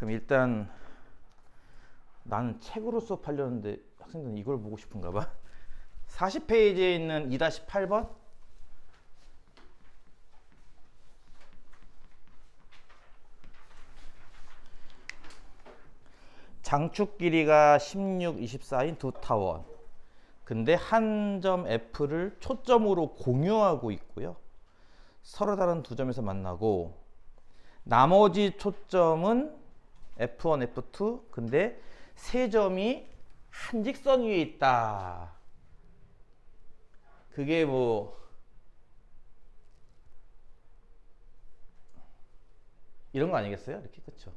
그럼 일단 나는 책으로 수업하려는데 학생들은 이걸 보고 싶은가 봐. 40페이지에 있는 2-8번 장축 길이가 16, 24인 두 타원. 근데 한 점 F를 초점으로 공유하고 있고요. 서로 다른 두 점에서 만나고 나머지 초점은 F1, F2. 근데 세 점이 한 직선 위에 있다. 그게 뭐 이런 거 아니겠어요? 이렇게 그쵸?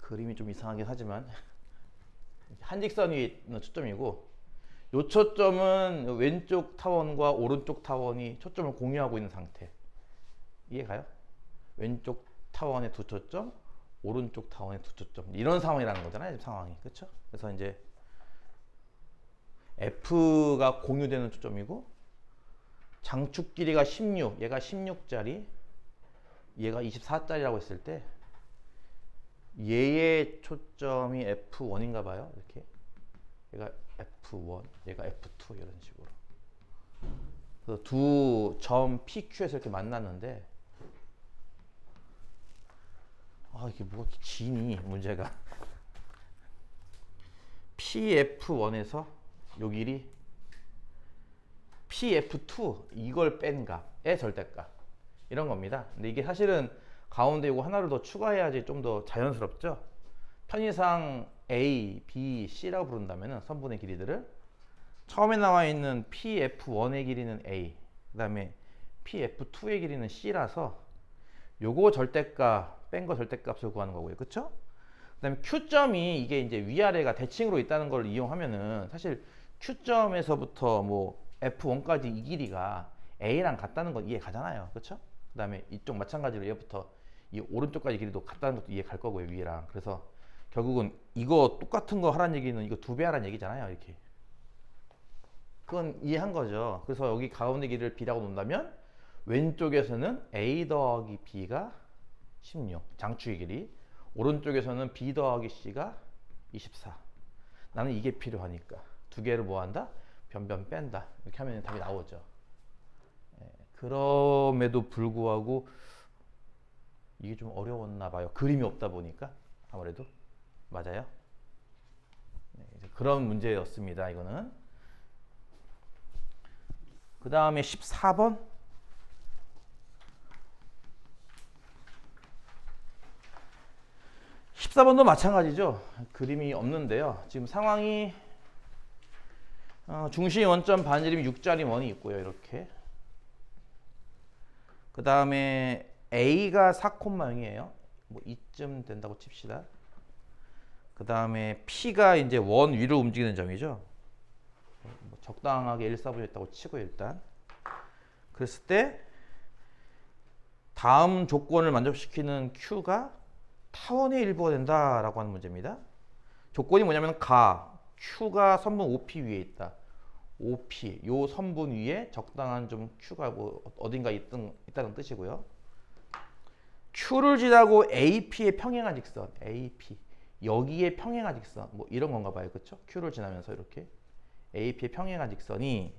그림이 좀 이상하긴 하지만 한 직선 위에 있는 초점이고 요 초점은 왼쪽 타원과 오른쪽 타원이 초점을 공유하고 있는 상태. 이해가요? 왼쪽 타원의 두 초점, 오른쪽 타원의 두 초점. 이런 상황이라는 거잖아요, 지금 상황이. 그렇죠? 그래서 이제 F가 공유되는 초점이고 장축 길이가 16, 얘가 16짜리, 얘가 24짜리라고 했을 때 얘의 초점이 F1인가 봐요. 이렇게. 얘가 F1, 얘가 F2 이런 식으로. 그래서 두 점 PQ에서 이렇게 만났는데 이게 뭐가 지니 문제가 PF1에서 요 길이 PF2 이걸 뺀 값의 절대값 이런 겁니다. 근데 이게 사실은 가운데 이거 하나를 더 추가해야지 좀 더 자연스럽죠. 편의상 A, B, C라고 부른다면 선분의 길이들을 처음에 나와 있는 PF1의 길이는 A, 그 다음에 PF2의 길이는 C라서 요거 절대값 뺀 거 절대값을 구하는 거고요. 그쵸? 그 다음에 Q점이 이게 이제 위아래가 대칭으로 있다는 걸 이용하면은 사실 Q점에서부터 뭐 F1까지 이 길이가 A랑 같다는 건 이해 가잖아요. 그쵸? 그 다음에 이쪽 마찬가지로 얘부터 이 오른쪽까지 길이도 같다는 것도 이해 갈 거고요. 위랑. 그래서 결국은 이거 똑같은 거 하라는 얘기는 이거 2배 하라는 얘기잖아요. 이렇게. 그건 이해한 거죠. 그래서 여기 가운데 길이를 B라고 놓는다면 왼쪽에서는 A 더하기 B가 16, 장축의 길이. 오른쪽에서는 B 더하기 C가 24. 나는 이게 필요하니까 두 개를 뭐 한다? 변변 뺀다. 이렇게 하면 답이 나오죠. 그럼에도 불구하고 이게 좀 어려웠나 봐요. 그림이 없다 보니까 아무래도. 맞아요. 그런 문제였습니다. 이거는. 그 다음에 14번. 14번도 마찬가지죠. 그림이 없는데요. 지금 상황이 중심 원점 반지름이 6짜리 원이 있고요. 이렇게. 그 다음에 A가 4,0이에요. 뭐 이쯤 된다고 칩시다. 그 다음에 P가 이제 원 위로 움직이는 점이죠. 뭐 적당하게 1,4분이었다고 치고 일단. 그랬을 때 다음 조건을 만족시키는 Q가 타원의 일부가 된다라고 하는 문제입니다. 조건이 뭐냐면 Q가 선분 OP 위에 있다. OP, 요 선분 위에 적당한 좀 Q가 뭐 어딘가 있다는 뜻이고요. Q를 지나고 AP의 평행한 직선, AP 여기에 평행한 직선, 뭐 이런 건가 봐요, 그렇죠? Q를 지나면서 이렇게 AP의 평행한 직선이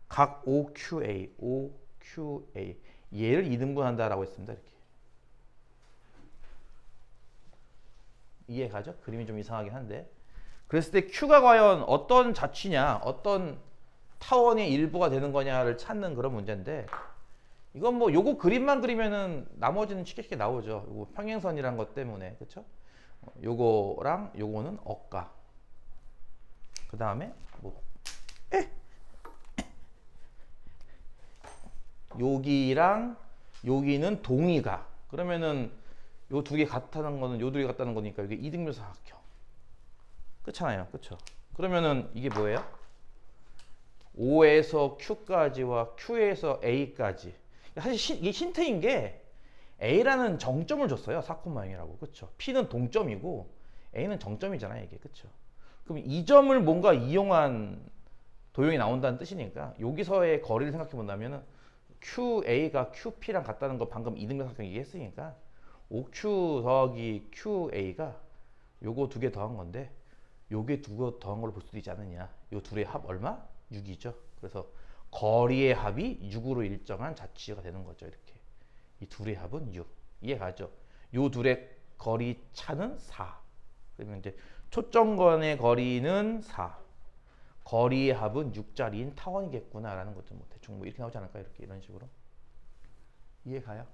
각 OQA, OQA 얘를 2등분한다라고 했습니다, 이렇게. 이해가죠? 그림이 좀 이상하긴 한데. 그랬을 때 Q가 과연 어떤 자취냐, 어떤 타원의 일부가 되는 거냐를 찾는 그런 문제인데, 이건 뭐 요거 그림만 그리면은 나머지는 쉽게 나오죠. 요거 평행선이란 것 때문에. 그쵸? 요거랑 요거는 억가. 그 다음에 뭐 여기랑 여기는 동의가. 그러면은 요 두 개 같다는 거는 요 두 개 같다는 거니까 이게 이등변삼각형. 그렇잖아요. 그쵸? 그러면은 이게 뭐예요? O에서 Q까지와 Q에서 A까지. 사실 이게 힌트인 게 A라는 정점을 줬어요. 4,0이라고. 그쵸? P는 동점이고 A는 정점이잖아요. 이게. 그쵸? 그럼 이 점을 뭔가 이용한 도형이 나온다는 뜻이니까 여기서의 거리를 생각해 본다면 QA가 QP랑 같다는 거 방금 이등변삼각형 얘기했으니까 OQ 더하기 QA가 요거 두 개 더한 건데 요게 두 개 더한 걸로 볼 수도 있지 않느냐. 요 둘의 합 얼마? 6이죠. 그래서 거리의 합이 6으로 일정한 자취가 되는 거죠. 이렇게 이 둘의 합은 6. 이해가죠? 요 둘의 거리 차는 4. 그러면 이제 초점간의 거리는 4. 거리의 합은 6짜리인 타원이겠구나라는 것도 뭐 대충 뭐 이렇게 나오지 않을까? 이렇게 이런 식으로. 이해가요?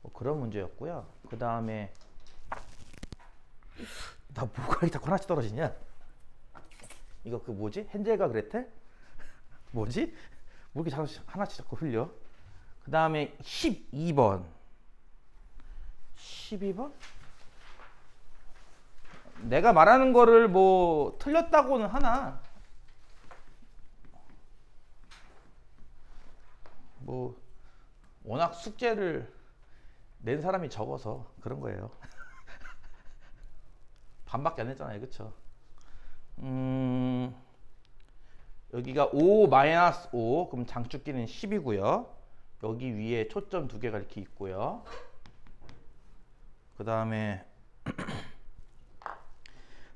뭐 그런 문제였고요. 그 다음에 나 뭐가 이렇게 자꾸 하나씩 떨어지냐? 이거 그 뭐지? 헨젤과 그레텔? 뭐지? 뭐 이렇게 하나씩 자꾸 흘려? 그 다음에 12번. 12번? 내가 말하는 거를 뭐 틀렸다고는 하나? 뭐 워낙 숙제를 낸 사람이 적어서 그런 거예요. 반밖에 안 했잖아요. 그쵸? 여기가 5-5 그럼 장축기는 10이고요. 여기 위에 초점 두 개가 이렇게 있고요. 그 다음에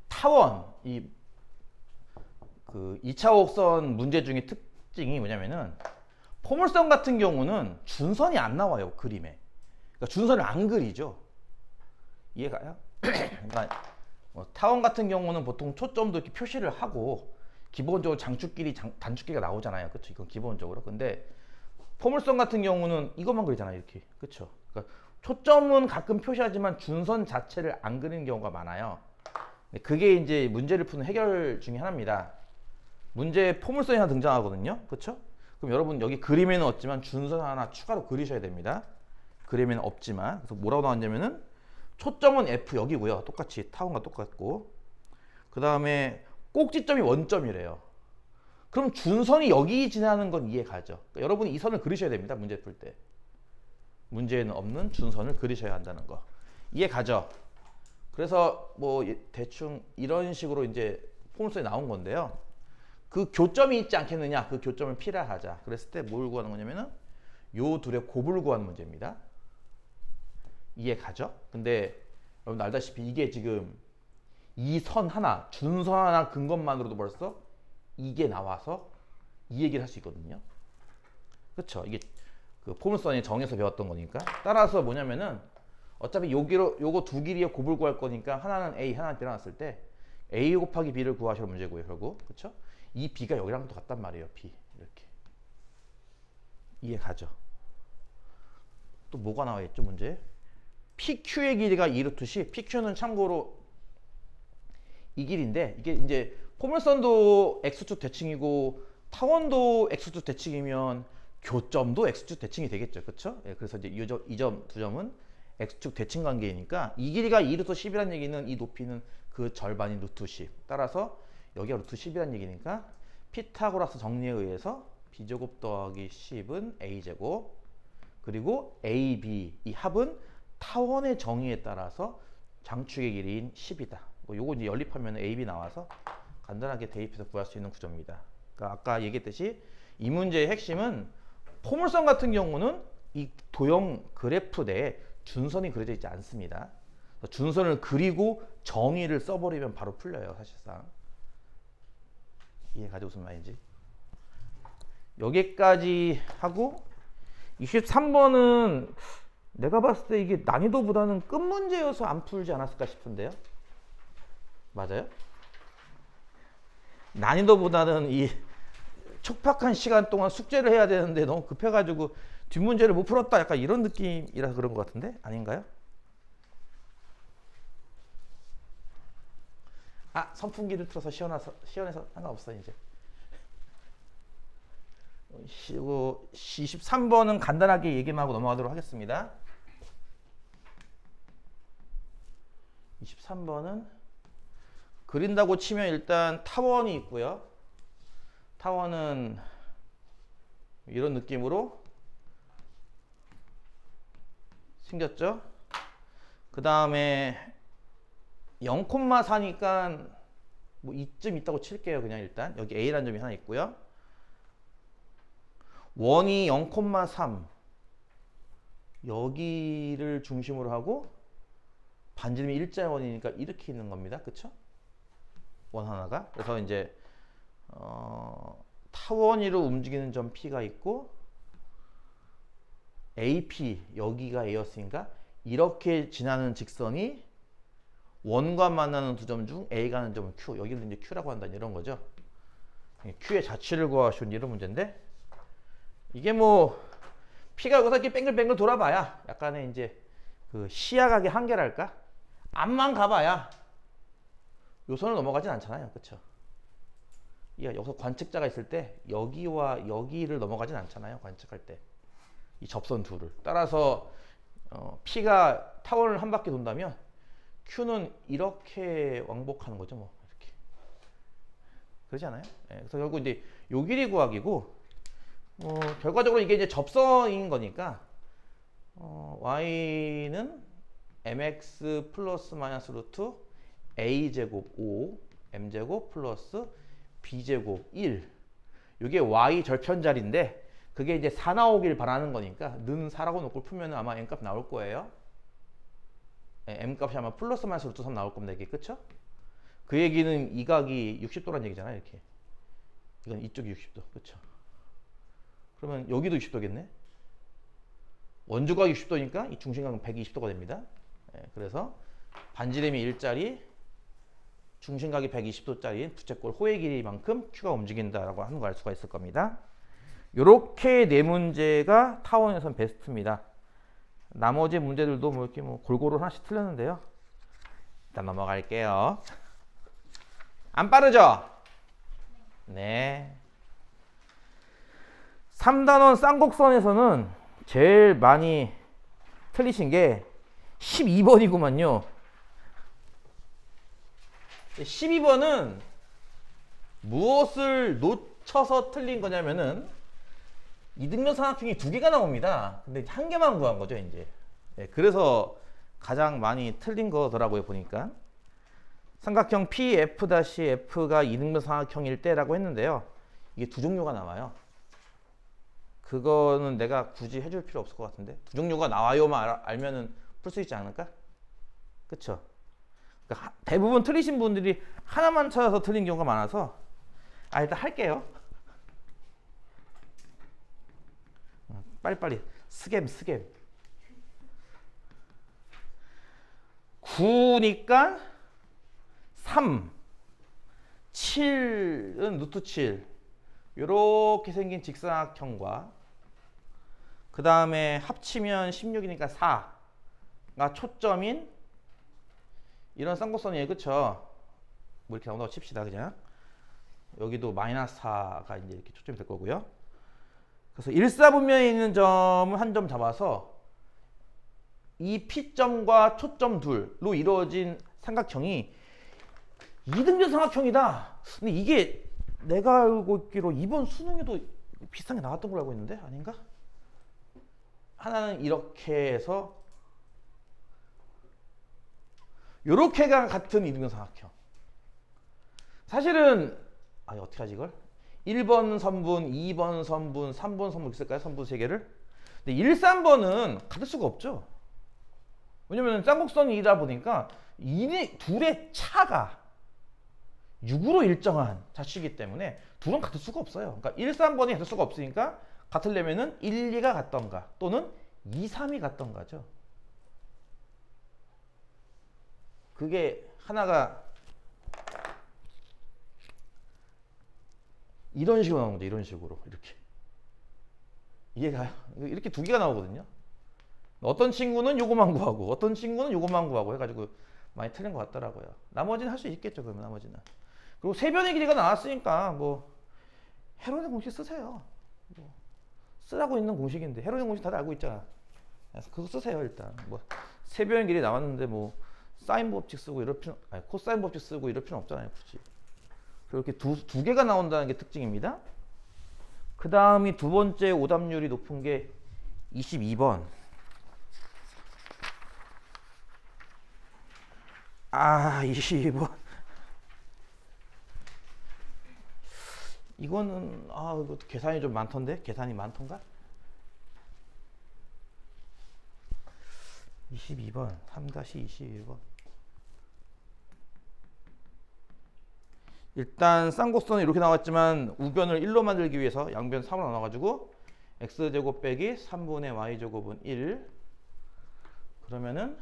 타원 그 2차 곡선 문제 중에 특징이 뭐냐면은 포물선 같은 경우는 준선이 안 나와요. 그림에. 그러니까 준선을 안 그리죠. 이해가요? 그러니까 타원 같은 경우는 보통 초점도 이렇게 표시를 하고 기본적으로 장축끼리 단축끼리가 나오잖아요. 그렇죠? 이건 기본적으로. 근데 포물선 같은 경우는 이것만 그리잖아요. 이렇게. 그렇죠? 그러니까 초점은 가끔 표시하지만 준선 자체를 안 그리는 경우가 많아요. 그게 이제 문제를 푸는 해결 중에 하나입니다. 문제에 포물선이 하나 등장하거든요. 그렇죠? 그럼 여러분 여기 그림에는 없지만 준선 하나 추가로 그리셔야 됩니다. 그림에는 없지만. 그래서 뭐라고 나왔냐면은 초점은 F 여기고요. 똑같이 타원과 똑같고. 그 다음에 꼭지점이 원점이래요. 그럼 준선이 여기 지나는 건 이해가죠. 그러니까 여러분이 이 선을 그리셔야 됩니다. 문제 풀 때. 문제에는 없는 준선을 그리셔야 한다는 거. 이해가죠? 그래서 뭐 대충 이런 식으로 이제 포물선이 나온 건데요. 그 교점이 있지 않겠느냐? 그 교점을 필요하자. 그랬을 때 뭘 구하는 거냐면은 요 둘의 곱을 구하는 문제입니다. 이해가죠? 근데 여러분 알다시피 이게 지금 이 선 하나, 준선 하나 근 것만으로도 벌써 이게 나와서 이 얘기를 할 수 있거든요. 그렇죠? 이게 그 포물선의 정에서 배웠던 거니까. 따라서 뭐냐면은 어차피 요거 두 길이의 곱을 구할 거니까 하나는 A, 하나는 B 나왔을 때 A 곱하기 B를 구하시는 문제고요. 결국. 그렇죠? 이 B가 여기랑 똑같단 말이에요. B. 이렇게. 이해가죠? 또 뭐가 나와 있죠? 문제? PQ의 길이가 2루트 10. PQ는 참고로 이 길인데 이게 이제 포물선도 X축 대칭이고 타원도 X축 대칭이면 교점도 X축 대칭이 되겠죠. 그렇죠? 예, 그래서 이제 이 점 두 점은 X축 대칭 관계이니까 이 길이가 2루트 10이라는 얘기는 이 높이는 그 절반인 루트 10. 따라서 여기가 루트 10이라는 얘기니까 피타고라스 정리에 의해서 B제곱 더하기 10은 A제곱 그리고 AB 이 합은 타원의 정의에 따라서 장축의 길이인 10이다. 뭐 요거 이제 연립하면 AB 나와서 간단하게 대입해서 구할 수 있는 구조입니다. 그러니까 아까 얘기했듯이 이 문제의 핵심은 포물선 같은 경우는 이 도형 그래프 내에 준선이 그려져 있지 않습니다. 준선을 그리고 정의를 써버리면 바로 풀려요. 사실상. 이해가죠? 무슨 말인지. 여기까지 하고 23번은 내가 봤을 때 이게 난이도보다는 끝 문제여서 안 풀지 않았을까 싶은데요. 맞아요? 난이도보다는 이 촉박한 시간 동안 숙제를 해야 되는데 너무 급해가지고 뒷문제를 못 풀었다 약간 이런 느낌이라서 그런 것 같은데 아닌가요? 아 선풍기를 틀어서 시원해서 상관없어 이제. 23번은 간단하게 얘기만 하고 넘어가도록 하겠습니다. 23번은 그린다고 치면 일단 타원이 있고요. 타원은 이런 느낌으로 생겼죠. 그 다음에 0,4니까 뭐 이쯤 있다고 칠게요. 그냥 일단 여기 A라는 점이 하나 있고요. 원이 0,3 여기를 중심으로 하고 반지름이 일자원이니까 이렇게 있는 겁니다. 그쵸? 원 하나가. 그래서 이제 타원위로 움직이는 점 P가 있고 AP 여기가 A였으니까 이렇게 지나는 직선이 원과 만나는 두 점 중 A 가는 점은 Q. 여기를 이제 Q라고 한다 이런 거죠. Q의 자취를 구하시온 이런 문제인데 이게 뭐 P가 여기서 이렇게 뱅글뱅글 돌아봐야 약간의 이제 그 시야각의 한계랄까? 앞만 가봐야 요 선을 넘어가진 않잖아요. 그쵸? 여기서 관측자가 있을 때 여기와 여기를 넘어가진 않잖아요. 관측할 때. 이 접선 둘을. 따라서 P가 타원을 한 바퀴 돈다면 Q는 이렇게 왕복하는 거죠. 뭐 이렇게. 그러지 않아요? 네, 그래서 결국 이제 요 길이 구하기고 결과적으로 이게 이제 접선인 거니까 y는 mx 플러스 마이너스 루트 a제곱 5 m제곱 플러스 b제곱 1 이게 y 절편자리인데 그게 이제 4 나오길 바라는 거니까 는 4라고 놓고 풀면 아마 m값 나올 거예요. 네, m값이 아마 플러스 마이너스 루트 3 나올 겁니다. 이게 그쵸? 그 얘기는 이 각이 60도라는 얘기잖아요. 이렇게 이건 이쪽이 60도 그쵸? 그러면 여기도 60도겠네. 원주각 60도니까 이 중심각은 120도가 됩니다. 네, 그래서 반지름이 일자리 중심각이 120도짜리 부채꼴 호의 길이만큼 Q가 움직인다라고 하는 걸 알 수가 있을 겁니다. 요렇게 네 문제가 타원에선 베스트입니다. 나머지 문제들도 뭐 이렇게 뭐 골고루 하나씩 틀렸는데요. 일단 넘어갈게요. 안 빠르죠? 네. 3단원 쌍곡선에서는 제일 많이 틀리신 게 12번이구만요. 12번은 무엇을 놓쳐서 틀린 거냐면은 이등변 삼각형이 두 개가 나옵니다. 근데 한 개만 구한 거죠, 이제. 네, 그래서 가장 많이 틀린 거더라고요, 보니까. 삼각형 PF-F가 이등변 삼각형일 때라고 했는데요. 이게 두 종류가 나와요. 그거는 내가 굳이 해줄 필요 없을 것 같은데. 두 종류가 나와요만 알면은 풀 수 있지 않을까? 그쵸? 그러니까 대부분 틀리신 분들이 하나만 찾아서 틀린 경우가 많아서 일단 할게요. 빨리빨리 스겜 9니까 3 7은 루트 7 요렇게 생긴 직사각형과 그 다음에 합치면 16이니까 4가 초점인 이런 쌍곡선이에요. 그쵸? 뭐 이렇게 나온다고 칩시다. 그냥 여기도 마이너스 4가 이제 이렇게 초점이 될 거고요. 그래서 일사분면에 있는 점을 한 점 잡아서 이 P점과 초점 둘로 이루어진 삼각형이 이등변 삼각형이다. 근데 이게 내가 알고 있기로 이번 수능에도 비슷한 게 나왔던 걸로 알고 있는데 아닌가? 하나는 이렇게 해서 요렇게가 같은 이등변 삼각형. 사실은 어떻게 하지 이걸? 1번 선분, 2번 선분, 3번 선분 있을까요? 선분 3개를? 근데 1, 3번은 같을 수가 없죠. 왜냐면 쌍곡선이다 보니까 둘의 차가 6으로 일정한 자치이기 때문에 둘은 같을 수가 없어요. 그러니까 1, 3번이 같을 수가 없으니까 같으려면은 1, 2가 같던가 또는 2, 3이 같던가죠. 그게 하나가 이런 식으로 나오는 거죠. 이런 식으로 이렇게 이해가요? 이렇게 두 개가 나오거든요. 어떤 친구는 요거만 구하고 어떤 친구는 요거만 구하고 해가지고 많이 틀린 것 같더라고요. 나머지는 할 수 있겠죠. 그러면 나머지는. 그리고 세변의 길이가 나왔으니까 뭐 헤로된 공식 쓰세요. 뭐 쓰라고 있는 공식인데 헤로된 공식 다들 알고 있잖아. 그래서 그거 쓰세요. 일단 뭐 세변의 길이 나왔는데 뭐 사인 법칙 쓰고 이럴 필요 코사인 법칙 쓰고 이럴 필요는 없잖아요. 굳이. 이렇게 두 개가 나온다는 게 특징입니다. 그 다음이 두 번째 오답률이 높은 게 22번. 22번. 이거는 이거 계산이 좀 많던데? 계산이 많던가? 22번 3-22번. 일단 쌍곡선은 이렇게 나왔지만 우변을 1로 만들기 위해서 양변 3으로 나눠가지고 x제곱 빼기 3분의 y제곱은 1. 그러면은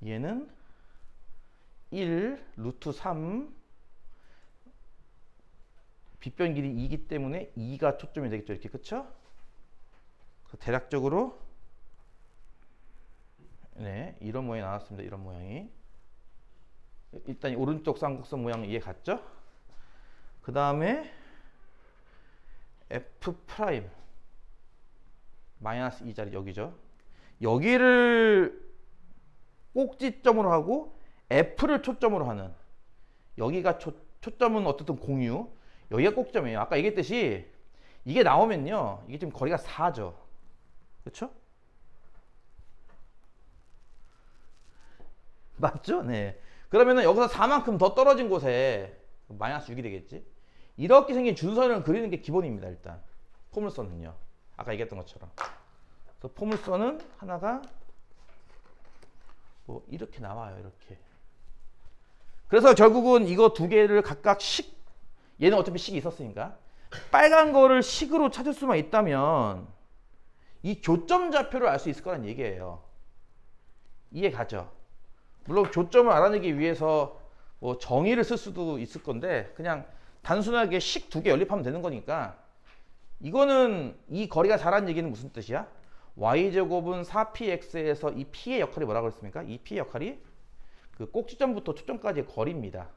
얘는 1 루트 3 빗변 길이 2이기 때문에 2가 초점이 되겠죠. 이렇게 그쵸? 대략적으로 네 이런 모양이 나왔습니다. 이런 모양이. 일단 오른쪽 쌍곡선 모양 이해 갔죠? 그 다음에 F 프라임 마이너스 2자리 여기죠. 여기를 꼭지점으로 하고 F를 초점으로 하는 여기가 초점은 어쨌든 공유 여기가 꼭점이에요. 아까 얘기했듯이 이게 나오면요 이게 지금 거리가 4죠. 그렇죠? 맞죠? 네. 그러면은 여기서 4만큼 더 떨어진 곳에 마이너스 6이 되겠지. 이렇게 생긴 준선을 그리는 게 기본입니다. 일단 포물선은요. 아까 얘기했던 것처럼. 그래서 포물선은 하나가 뭐 이렇게 나와요. 이렇게. 그래서 결국은 이거 두 개를 각각 식 얘는 어차피 식이 있었으니까 빨간 거를 식으로 찾을 수만 있다면 이 교점 좌표를 알 수 있을 거란 얘기예요. 이해 가죠? 물론 교점을 알아내기 위해서 뭐 정의를 쓸 수도 있을 건데 그냥 단순하게 식 두 개 연립하면 되는 거니까 이거는 이 거리가 4라는 얘기는 무슨 뜻이야? y제곱은 4px에서 이 p의 역할이 뭐라고 그랬습니까? 이 p의 역할이 그 꼭지점부터 초점까지의 거리입니다.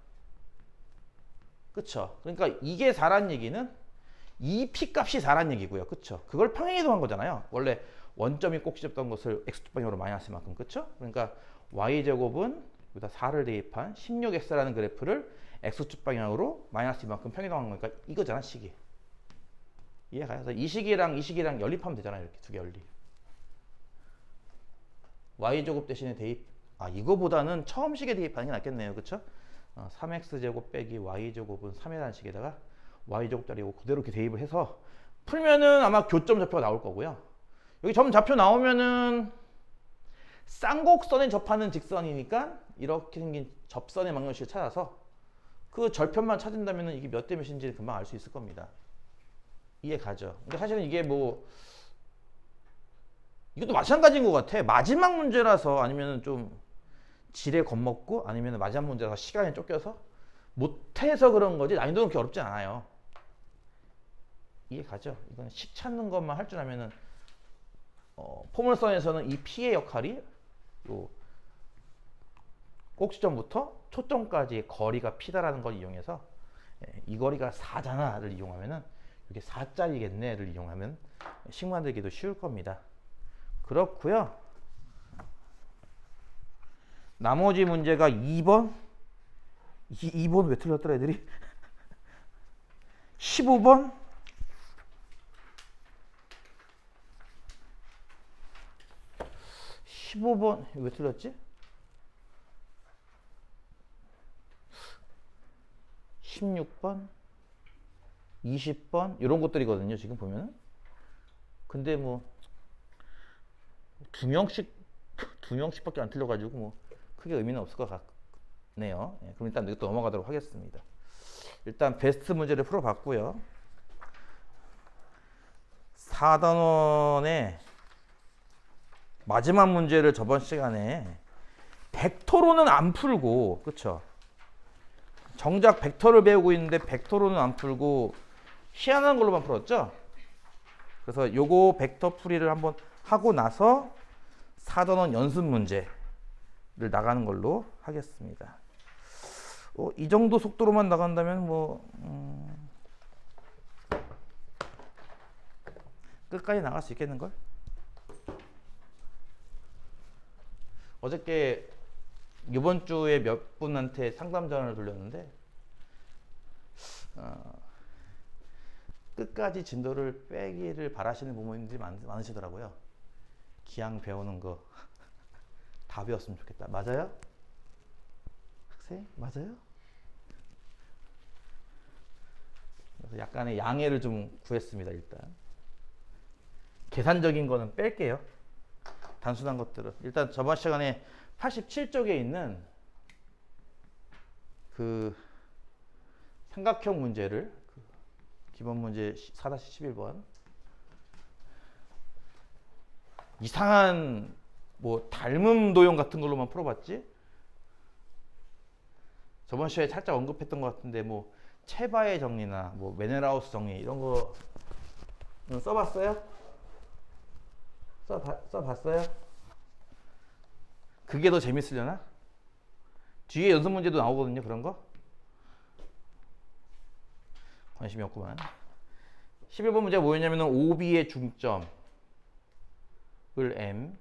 그쵸? 그러니까 이게 4라는 얘기는 이 p 값이 4라는 얘기고요. 그쵸? 그걸 평행이동한 거잖아요. 원래 원점이 꼭지점던 것을 x축 방향으로 마이너스 만큼. 그쵸? 그러니까 y제곱은 여기다 4를 대입한 16x라는 그래프를 x축 방향으로 마이너스 이만큼 평행이동한 거니까 이거잖아 식이. 이해가요? 그래서 이 식이랑 이 식이랑 연립하면 되잖아요. 이렇게 두 개 연립. y제곱 대신에 대입 이거보다는 처음 식에 대입하는 게 낫겠네요. 그쵸? 3x제곱 빼기 y제곱은 3이라는 식에다가 y제곱짜리 그대로 이렇게 대입을 해서 풀면은 아마 교점 좌표가 나올 거고요. 여기 점 좌표 나오면은 쌍곡선에 접하는 직선이니까 이렇게 생긴 접선의 망원식을 찾아서 그 절편만 찾은다면 이게 몇 대 몇인지 금방 알 수 있을 겁니다. 이해 가죠? 근데 사실은 이게 뭐 이것도 마찬가지인 것 같아. 마지막 문제라서 아니면 좀 지레 겁먹고 아니면 마지막 문제라서 시간에 쫓겨서 못해서 그런 거지 난이도는 그렇게 어렵지 않아요. 이해 가죠? 이건 식 찾는 것만 할 줄 알면은 포물선에서는 이 P의 역할이 요 꼭지점부터 초점까지의 거리가 P다라는 걸 이용해서 이 거리가 4잖아를 이용하면은 이게 4짜리겠네를 이용하면 식 만들기도 쉬울 겁니다. 그렇고요. 나머지 문제가 2번 2번 왜 틀렸더라 애들이 15번 15번 왜 틀렸지? 16번 20번 이런 것들이거든요. 지금 보면은 근데 뭐 두 명씩밖에 안 틀려가지고 뭐 크게 의미는 없을 것 같네요. 그럼 일단 이것도 넘어가도록 하겠습니다. 일단 베스트 문제를 풀어봤고요. 4단원의 마지막 문제를 저번 시간에 벡터로는 안 풀고 그쵸? 정작 벡터를 배우고 있는데 벡터로는 안 풀고 희한한 걸로만 풀었죠? 그래서 요거 벡터 풀이를 한번 하고 나서 4단원 연습 문제를 나가는 걸로 하겠습니다. 이 정도 속도로만 나간다면 뭐 끝까지 나갈 수 있겠는걸? 어저께 이번 주에 몇 분한테 상담 전화를 돌렸는데 끝까지 진도를 빼기를 바라시는 부모님들이 많으시더라고요. 기왕 배우는 거 다 배웠으면 좋겠다. 맞아요? 학생? 맞아요? 그래서 약간의 양해를 좀 구했습니다. 일단 계산적인 거는 뺄게요. 단순한 것들은. 일단 저번 시간에 87쪽에 있는 그 삼각형 문제를 기본 문제 4-11번 이상한 뭐 닮음 도형 같은 걸로만 풀어봤지. 저번 시간에 살짝 언급했던 것 같은데 뭐 체바의 정리나 뭐 메넬하우스 정리 이런 거 써봤어요? 써봤어요? 그게 더 재밌으려나? 뒤에 연습 문제도 나오거든요. 그런 거 관심이 없구만. 11번 문제가 뭐였냐면 OB의 중점을 M,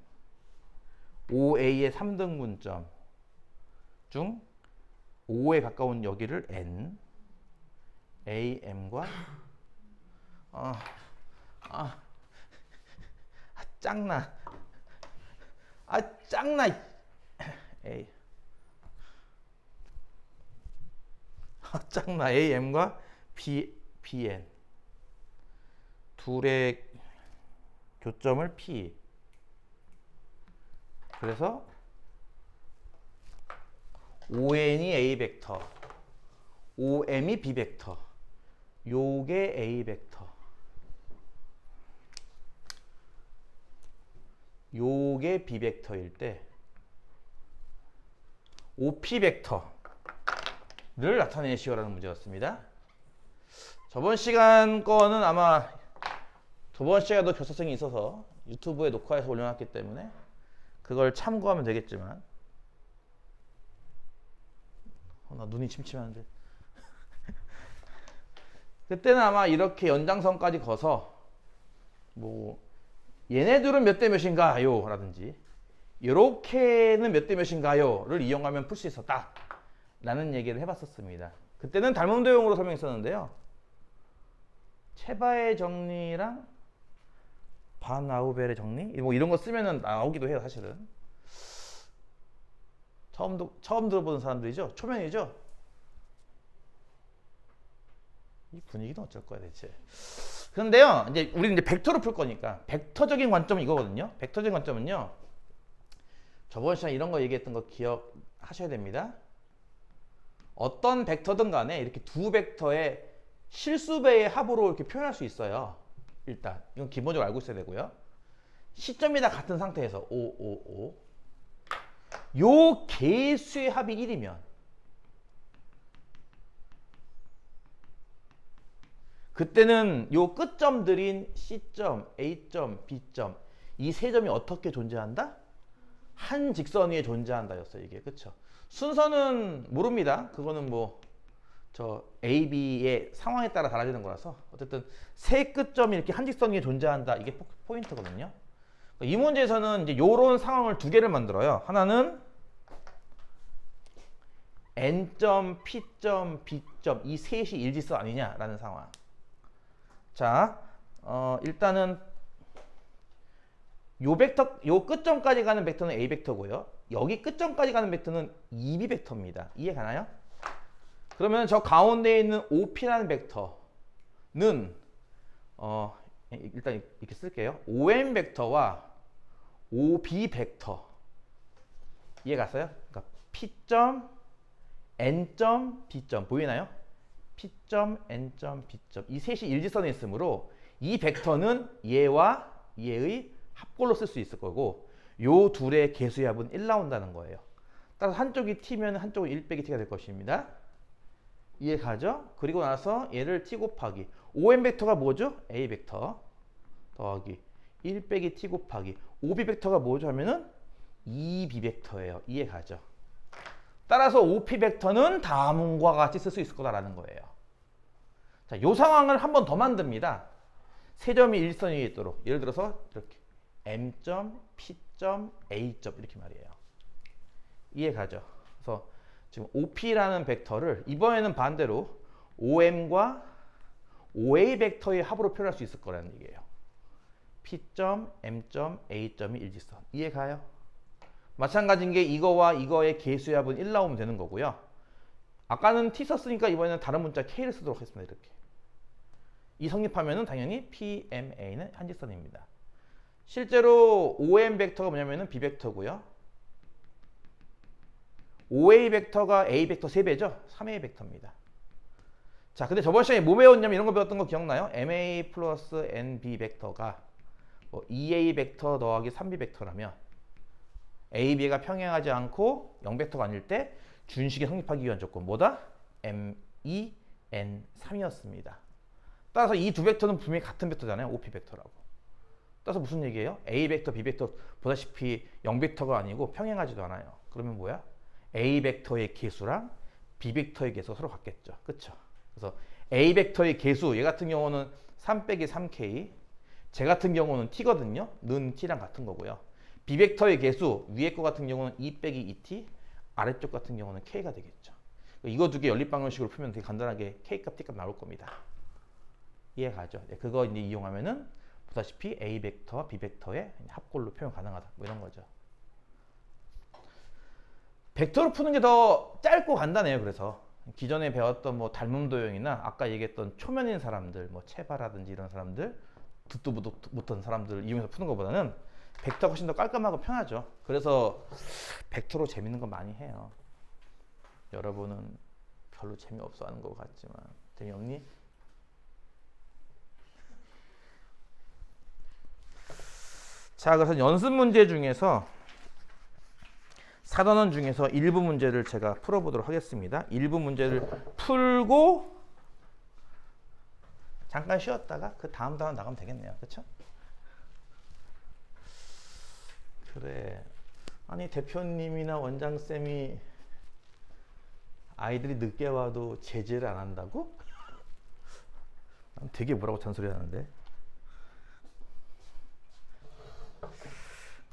OA의 3등분점 중 O에 가까운 여기를 N, AM과 짱나. 짱나. A. 짱나. AM과 BN. 둘의 교점을 P. 그래서 ON이 A 벡터, OM이 B 벡터. 요게 A 벡터. 요게 B 벡터일 때 OP 벡터를 나타내시오라는 문제였습니다. 저번 시간 거는 아마 저번 시간에도 교사성이 있어서 유튜브에 녹화해서 올려놨기 때문에 그걸 참고하면 되겠지만 나 눈이 침침한데 그때는 아마 이렇게 연장선까지 거서 뭐 얘네들은 몇 대 몇인가요? 라든지 이렇게는 몇 대 몇인가요? 를 이용하면 풀 수 있었다 라는 얘기를 해봤었습니다. 그때는 닮음도형으로 설명했었는데요. 체바의 정리랑 바나우벨의 정리? 뭐 이런 거 쓰면은 나오기도 해요. 사실은 처음 들어보는 사람들이죠. 초면이죠. 이 분위기는 어쩔 거야 대체. 그런데요, 이제 우리는 이제 벡터로 풀 거니까 벡터적인 관점은 이거거든요. 벡터적인 관점은요. 저번 시간에 이런 거 얘기했던 거 기억하셔야 됩니다. 어떤 벡터든 간에 이렇게 두 벡터의 실수배의 합으로 이렇게 표현할 수 있어요. 일단 이건 기본적으로 알고 있어야 되고요. 시점이 다 같은 상태에서 5, 요 개수의 합이 1이면 그때는 요 끝점들인 C점, A점, B점 이 세 점이 어떻게 존재한다? 한 직선 위에 존재한다 였어요. 이게 그쵸? 순서는 모릅니다. 그거는 뭐 저 A, B의 상황에 따라 달라지는 거라서 어쨌든 세 끝점이 이렇게 한 직선 위에 존재한다. 이게 포인트거든요. 이 문제에서는 이제 요런 상황을 두 개를 만들어요. 하나는 N점, P점, B점 이 셋이 일직선 아니냐라는 상황. 자, 일단은 요 벡터, 요 끝점까지 가는 벡터는 A 벡터고요. 여기 끝점까지 가는 벡터는 2B 벡터입니다. 이해 가나요? 그러면 저 가운데 있는 OP라는 벡터는 일단 이렇게 쓸게요. OM 벡터와 OB 벡터 이해 갔어요? 그러니까 P점, N점, B점 보이나요? P점, N점, B점 이 셋이 일직선에 있으므로 이 벡터는 얘와 얘의 합골로 쓸 수 있을 거고 요 둘의 개수의 합은 1 나온다는 거예요. 따라서 한쪽이 T면 한쪽은 1 빼기 T가 될 것입니다. 이해 가죠? 그리고 나서 얘를 T 곱하기 OM 벡터가 뭐죠? A 벡터 더하기 1 빼기 T 곱하기 OB 벡터가 뭐죠? 하면은 2B 벡터예요. 이해 가죠? 따라서 OP 벡터는 다음과 같이 쓸 수 있을 거다라는 거예요. 자, 요 상황을 한 번 더 만듭니다. 세 점이 일선 위에 있도록. 예를 들어서 이렇게 M점, P점, A점 이렇게 말이에요. 이해 가죠? 그래서 지금 OP라는 벡터를 이번에는 반대로 OM과 OA 벡터의 합으로 표현할 수 있을 거라는 얘기예요. P점, M점, A점이 일직선. 이해 가요? 마찬가지인 게 이거와 이거의 개수의 합은 1 나오면 되는 거고요. 아까는 T 썼으니까 이번에는 다른 문자 K를 쓰도록 하겠습니다. 이렇게. 이 성립하면은 당연히 PMA는 한직선입니다. 실제로 OM 벡터가 뭐냐면은 B 벡터고요. OA 벡터가 A 벡터 3배죠. 3A 벡터입니다. 자, 근데 저번 시간에 뭐 배웠냐면 이런 거 배웠던 거 기억나요? MA 플러스 NB 벡터가 뭐 2A 벡터 더하기 3B 벡터라면 A, B가 평행하지 않고 0벡터가 아닐 때 준식이 성립하기 위한 조건 뭐다? M2, N3이었습니다. 따라서 이 두 벡터는 분명히 같은 벡터잖아요. OP 벡터라고. 따라서 무슨 얘기예요? A 벡터, B 벡터 보다시피 0벡터가 아니고 평행하지도 않아요. 그러면 뭐야? A 벡터의 개수랑 B 벡터의 개수가 서로 같겠죠. 그쵸? 그래서 A 벡터의 개수, 얘 같은 경우는 3 빼기 3K, 제 같은 경우는 T거든요. 는 T랑 같은 거고요. B 벡터의 개수, 위에 거 같은 경우는 2 빼기 2T, 아래쪽 같은 경우는 K가 되겠죠. 이거 두 개 연립방정식으로 풀면 되게 간단하게 K값, T값 나올 겁니다. 이해가죠? 그거 이제 이용하면은 보다시피 A 벡터와 B 벡터의 합골로 표현 가능하다. 뭐 이런 거죠. 벡터로 푸는 게 더 짧고 간단해요. 그래서 기존에 배웠던 뭐 닮음 도형이나 아까 얘기했던 초면인 사람들, 뭐 체바라든지 이런 사람들, 듣도 못한 사람들을 이용해서 푸는 것보다는 벡터가 훨씬 더 깔끔하고 편하죠. 그래서 벡터로 재밌는 거 많이 해요. 여러분은 별로 재미없어 하는 것 같지만 재미없니? 자, 그래서 연습 문제 중에서 4단원 중에서 일부 문제를 제가 풀어보도록 하겠습니다. 일부 문제를 풀고 잠깐 쉬었다가 그 다음 단원 나가면 되겠네요. 그렇죠? 그래. 아니 대표님이나 원장쌤이 아이들이 늦게 와도 제재를 안 한다고? 난 되게 뭐라고 잔소리 하는데.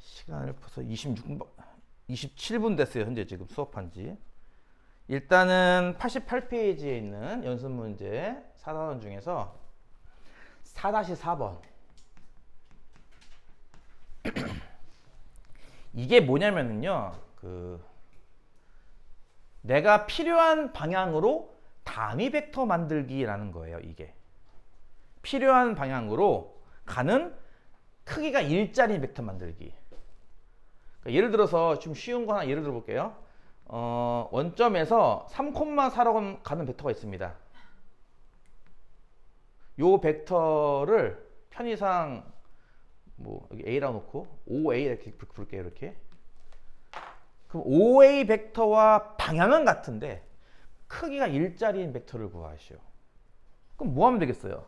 시간을 벌써 27분 됐어요. 현재 지금 수업한 지. 일단은 88페이지에 있는 연습 문제 4단원 중에서 4-4번. 이게 뭐냐면은요. 내가 필요한 방향으로 단위 벡터 만들기라는 거예요. 이게. 필요한 방향으로 가는 크기가 일자리 벡터 만들기. 그러니까 예를 들어서 좀 쉬운 거 하나 예를 들어 볼게요. 원점에서 3,4로 가는 벡터가 있습니다. 요 벡터를 편의상 뭐 여기 A라고 놓고 OA 이렇게 부를게요. 이렇게. 그럼 OA 벡터와 방향은 같은데 크기가 일자리인 벡터를 구하시오. 그럼 뭐 하면 되겠어요?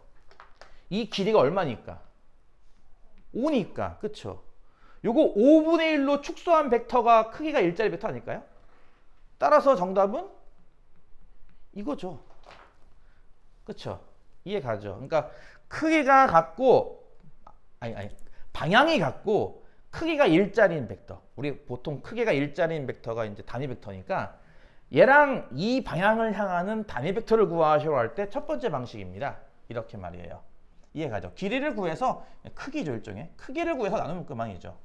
이 길이가 얼마니까? 5니까. 그쵸? 요거 5분의 1로 축소한 벡터가 크기가 일자리 벡터 아닐까요? 따라서 정답은 이거죠. 그쵸? 이해 가죠? 그러니까 크기가 같고 방향이 같고 크기가 일자리인 벡터. 우리 보통 크기가 일자리인 벡터가 이제 단위 벡터니까 얘랑 이 방향을 향하는 단위 벡터를 구하시려 할 때 첫 번째 방식입니다. 이렇게 말이에요. 이해 가죠? 길이를 구해서 크기죠, 일종의. 크기를 구해서 나누면 그만이죠.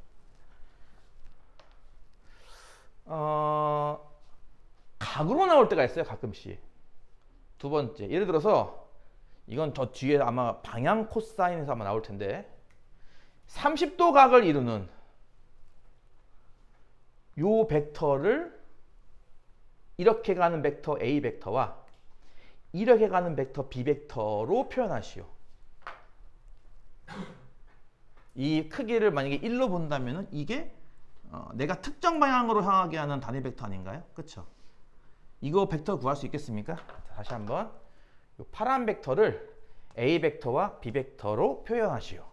각으로 나올 때가 있어요, 가끔씩. 두 번째, 예를 들어서 이건 더 뒤에 아마 방향 코사인에서 아마 나올 텐데 30도 각을 이루는 요 벡터를 이렇게 가는 벡터 A 벡터와 이렇게 가는 벡터 B 벡터로 표현하시오. 이 크기를 만약에 1로 본다면 이게 내가 특정 방향으로 향하게 하는 단위 벡터 아닌가요? 그렇죠? 이거 벡터 구할 수 있겠습니까? 다시 한번 이 파란 벡터를 A 벡터와 B 벡터로 표현하시오.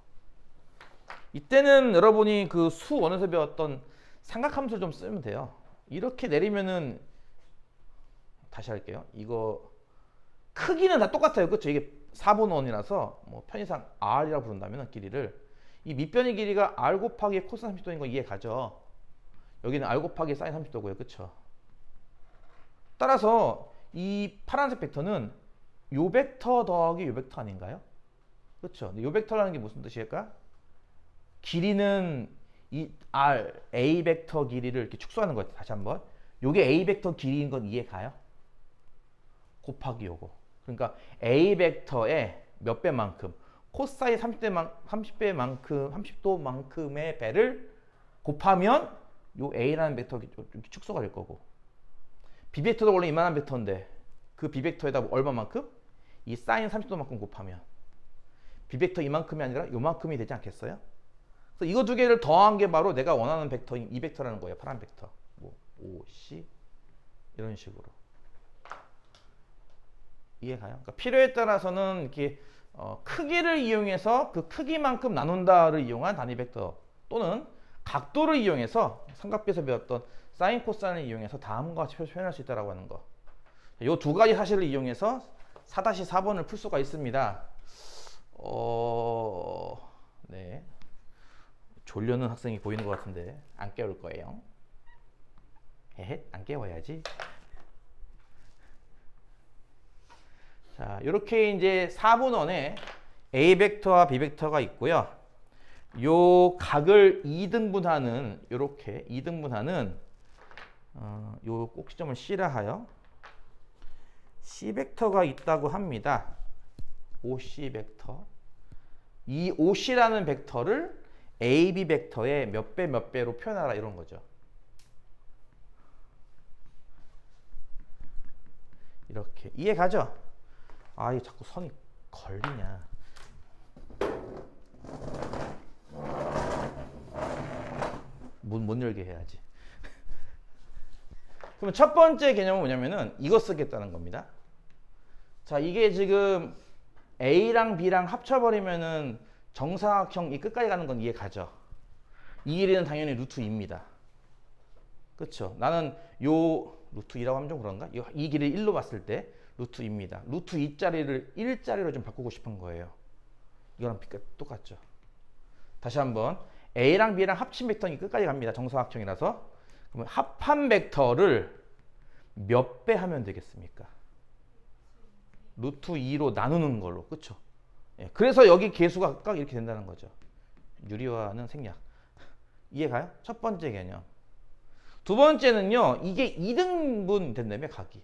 이때는 여러분이 그 수 원에서 배웠던 삼각함수를 좀 쓰면 돼요. 이렇게 내리면은 다시 할게요. 이거 크기는 다 똑같아요. 그렇죠? 이게 4분원이라서 뭐 편의상 R이라고 부른다면 길이를 이 밑변의 길이가 R 곱하기 코사인 30도인 거 이해 가죠? 여기는 R 곱하기 사인 30도고요. 그렇죠? 따라서 이 파란색 벡터는 요 벡터 더하기 요 벡터 아닌가요? 그렇죠? 요 벡터라는 게 무슨 뜻일까? 길이는 이 R, A 벡터 길이를 이렇게 축소하는 거예요. 다시 한번. 요게 A 벡터 길이인 건 이해 가요? 곱하기 요거. 그러니까 A 벡터의 몇 배만큼? 코사인 30도만큼의 배를 곱하면 요 A라는 벡터가 이렇게 축소가 될 거고, B벡터도 원래 이만한 벡터인데 그 B벡터에다 얼마만큼? 이 사인 30도만큼 곱하면 B벡터 이만큼이 아니라 요만큼이 되지 않겠어요? 그래서 이거 두 개를 더한 게 바로 내가 원하는 벡터인 이 벡터라는 거예요. 파란 벡터. 뭐 OC 이런 식으로. 이해가요? 그러니까 필요에 따라서는 이렇게 크기를 이용해서 그 크기만큼 나눈다를 이용한 단위 벡터, 또는 각도를 이용해서 삼각비에서 배웠던 사인 코사인을 이용해서 다음과 같이 표현할 수 있다고 하는 거. 이 두 가지 사실을 이용해서 4-4번을 풀 수가 있습니다. 네. 졸려는 학생이 보이는 것 같은데 안 깨울 거예요. 헤헤, 안 깨워야지. 자, 이렇게 이제 4분원에 A 벡터와 B 벡터가 있고요. 요 각을 2등분하는, 요렇게 2등분하는 요 꼭지점을 C라 하여 C 벡터가 있다고 합니다. OC 벡터. 이 OC라는 벡터를 AB 벡터의 몇 배 몇 배로 표현하라, 이런 거죠. 이렇게 이해 가죠? 아, 이게 자꾸 선이 걸리냐. 문 못 열게 해야지. 그러면 첫 번째 개념은 뭐냐면은 이거 쓰겠다는 겁니다. 자, 이게 지금 A랑 B랑 합쳐버리면은 정사각형 이 끝까지 가는 건 이해 가죠? 이 길이는 당연히 루트 2입니다. 그렇죠? 나는 요 루트 2라고 하면 좀 그런가? 이 길이를 1로 봤을 때 루트 2입니다. 루트 2짜리를 1짜리로 좀 바꾸고 싶은 거예요. 이거랑 똑같죠? 다시 한번 A랑 B랑 합친 벡터는 끝까지 갑니다. 정사각형이라서. 그러면 합한 벡터를 몇 배 하면 되겠습니까? 루트 2로 나누는 걸로. 그렇죠? 예, 그래서 여기 개수가 각각 이렇게 된다는 거죠. 유리화는 생략. 이해가요? 첫 번째 개념. 두 번째는요, 이게 2등분 된다며, 각이.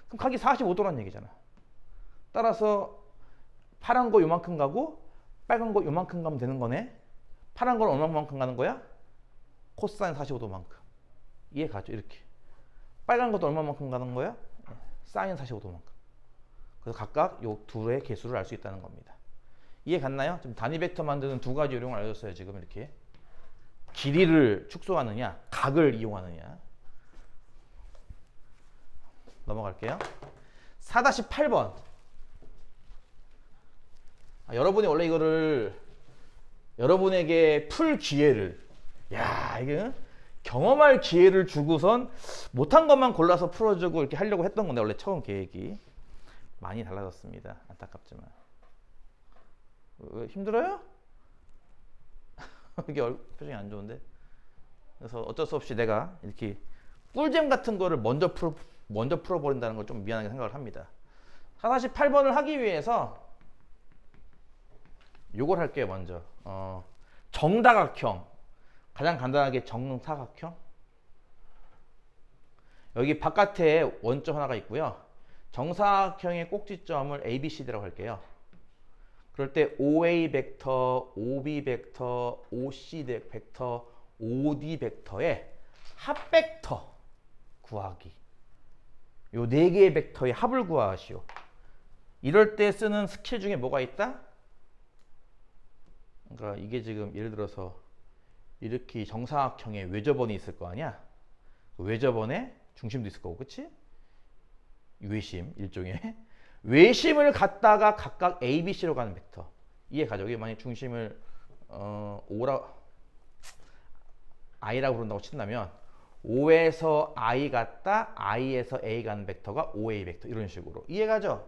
그럼 각이 45도란 얘기잖아. 따라서 파란 거 요만큼 가고 빨간 거 요만큼 가면 되는 거네. 파란 건 얼마만큼 가는 거야? 코사인 45도만큼. 이해 가죠? 이렇게. 빨간 것도 얼마만큼 가는 거야? 사인 45도만큼. 그래서 각각 요 둘의 개수를 알 수 있다는 겁니다. 이해 갔나요? 지금 단위 벡터 만드는 두 가지 요령을 알려줬어요. 지금 이렇게. 길이를 축소하느냐, 각을 이용하느냐. 넘어갈게요. 4-8번. 여러분이 원래 이거를 여러분에게 풀 기회를, 야, 이게 경험할 기회를 주고선 못한 것만 골라서 풀어주고 이렇게 하려고 했던 건데, 원래 처음 계획이 많이 달라졌습니다. 안타깝지만. 힘들어요? 이게 표정이 안 좋은데. 그래서 어쩔 수 없이 내가 이렇게 꿀잼 같은 거를 먼저 풀어버린다는 걸 좀 미안하게 생각을 합니다. 4-8번을 하기 위해서 요걸 할게요. 먼저 정다각형, 가장 간단하게 정사각형. 여기 바깥에 원점 하나가 있고요. 정사각형의 꼭지점을 ABCD라고 할게요. 그럴 때 OA 벡터, OB 벡터, OC 벡터, OD 벡터의 합 벡터 구하기. 요 네 개의 벡터의 합을 구하시오. 이럴 때 쓰는 스킬 중에 뭐가 있다? 그러니까 이게 지금 예를 들어서 이렇게 정사각형에 외접원이 있을 거 아니야? 그 외접원에 중심도 있을 거고, 그치? 외심, 일종의 외심을 갖다가 각각 A, B, C로 가는 벡터. 이해 가죠? 여기 만약 중심을 I라고 부른다고 친다면 O에서 I 갔다 I에서 A 가는 벡터가 OA 벡터, 이런 식으로. 이해 가죠?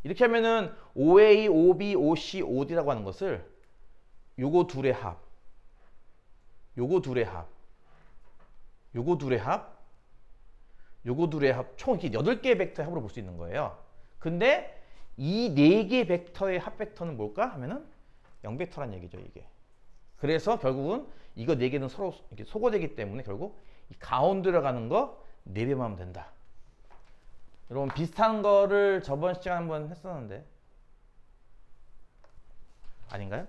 이렇게 하면은 OA, OB, OC, OD라고 하는 것을 요거 둘의 합, 요거 둘의 합, 요거 둘의 합, 요거 둘의 합, 총 이렇게 8개의 벡터의 합으로 볼 수 있는 거예요. 근데 이 4개의 벡터의 합 벡터는 뭘까 하면은 0벡터란 얘기죠, 이게. 그래서 결국은 이거 4개는 서로 이렇게 소거되기 때문에 결국 이 가운데로 가는 거 4배만 하면 된다. 여러분 비슷한 거를 저번 시간에 한번 했었는데, 아닌가요?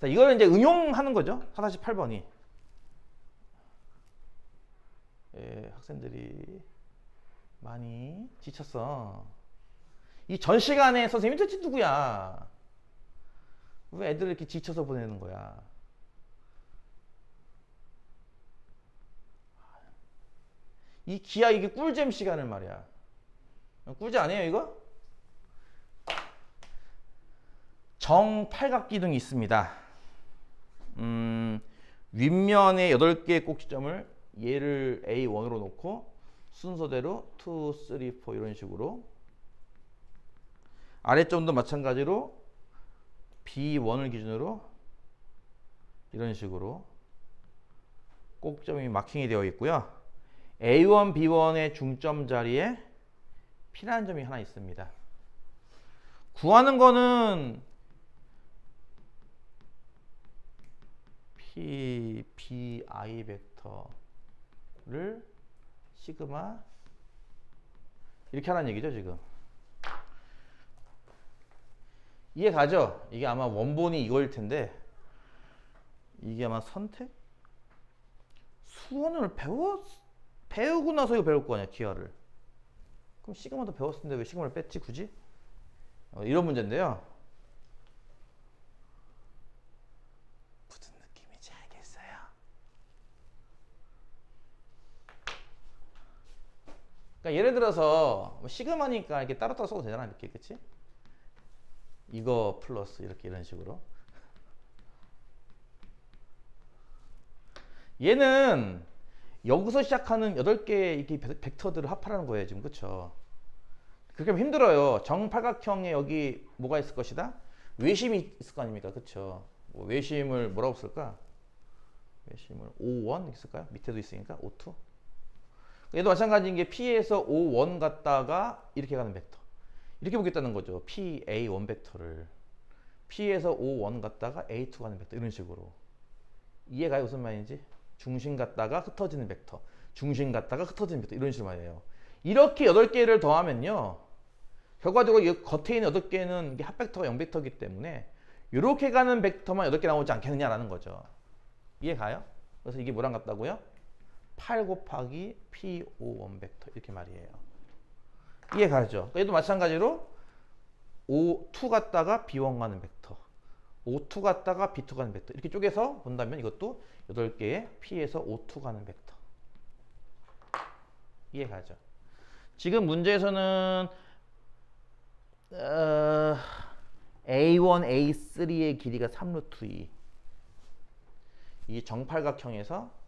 자, 이거는 이제 응용하는 거죠. 4-8번이. 예, 학생들이 많이 지쳤어. 이 전 시간에 선생님이 도대체 누구야? 왜 애들을 이렇게 지쳐서 보내는 거야? 이 기아 이게 꿀잼 시간을 말이야. 꿀잼 아니에요 이거? 정팔각기둥이 있습니다. 윗면에 8개의 꼭지점을 얘를 A1으로 놓고 순서대로 2, 3, 4 이런 식으로 아래점도 마찬가지로 B1을 기준으로 이런 식으로 꼭점이 마킹이 되어 있고요. A1, B1의 중점 자리에 P라는 점이 하나 있습니다. 구하는 거는 P, B, I 벡터를 시그마 이렇게 하라는 얘기죠 지금. 이해 가죠? 이게 아마 원본이 이거일 텐데 이게 아마 선택? 수원을 배우고 나서 이거 배울 거 아니야 기하를. 그럼 시그마도 배웠을 텐데 왜 시그마를 뺐지 굳이? 이런 문제인데요. 무슨 느낌인지 알겠어요? 그러니까 예를 들어서 시그마니까 이렇게 따로따로 써도 되잖아 이렇게 그치? 이거 플러스 이렇게 이런 식으로. 얘는 여기서 시작하는 8개의 이렇게 벡터들을 합하라는 거예요 지금 그쵸? 그렇게 하면 힘들어요. 정팔각형에 여기 뭐가 있을 것이다? 외심이 있을 거 아닙니까 그쵸? 뭐 외심을 뭐라고 쓸까? 외심을 O1 있을까요? 밑에도 있으니까 O2. 얘도 마찬가지인 게 P에서 O1 갔다가 이렇게 가는 벡터. 이렇게 보겠다는 거죠. PA1 벡터를 P에서 O1 갔다가 A2 가는 벡터 이런 식으로. 이해가요? 무슨 말인지? 중심 갔다가 흩어지는 벡터, 중심 갔다가 흩어지는 벡터 이런 식으로 말이에요. 이렇게 8개를 더하면요. 결과적으로 이 겉에 있는 8개는 이게 합벡터가 0벡터이기 때문에 이렇게 가는 벡터만 8개 나오지 않겠느냐라는 거죠. 이해가요? 그래서 이게 뭐랑 같다고요? 8 곱하기 P51 벡터 이렇게 말이에요. 이해가죠? 얘도 마찬가지로 O2 갔다가 B1 가는 벡터, O2 갔다가 B2 가는 벡터 이렇게 쪼개서 본다면 이것도 8개의 P에서 O2 가는 벡터. 이해가죠? 지금 문제에서는 A1, A3의 길이가 3루트 2. 이 정팔각형에서